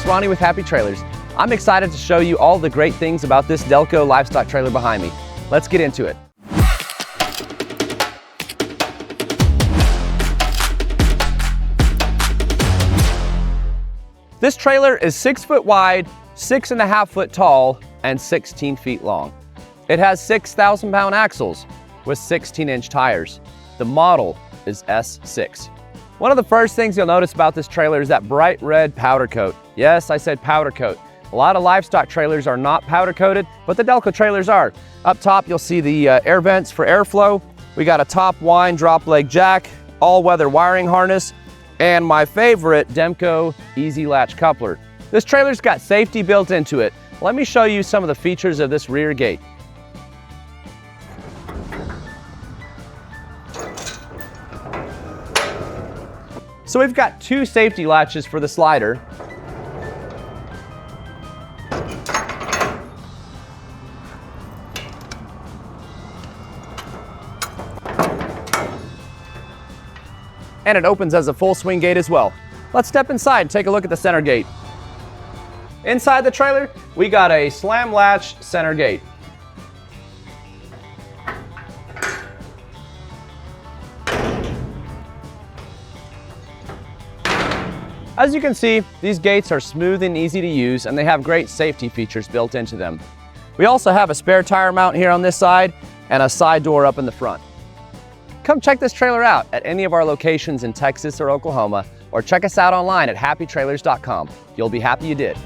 it's Ronnie with Happy Trailers. I'm excited to show you all the great things about this Delco livestock trailer behind me. Let's get into it. This trailer is 6 foot wide, 6.5 foot tall, and 16 feet long. It has 6,000 pound axles with 16-inch tires. The model is S6. One of the first things you'll notice about this trailer is that bright red powder coat. Yes, I said powder coat. A lot of livestock trailers are not powder coated, but the Delco trailers are. Up top, you'll see the air vents for airflow. We got a top wind drop leg jack, all-weather wiring harness, and my favorite, Demco Easy Latch Coupler. This trailer's got safety built into it. Let me show you some of the features of this rear gate. So we've got two safety latches for the slider. And it opens as a full swing gate as well. Let's step inside and take a look at the center gate. Inside the trailer, we got a slam latch center gate. As you can see, these gates are smooth and easy to use, and they have great safety features built into them. We also have a spare tire mount here on this side and a side door up in the front. Come check this trailer out at any of our locations in Texas or Oklahoma, or check us out online at happytrailers.com. You'll be happy you did.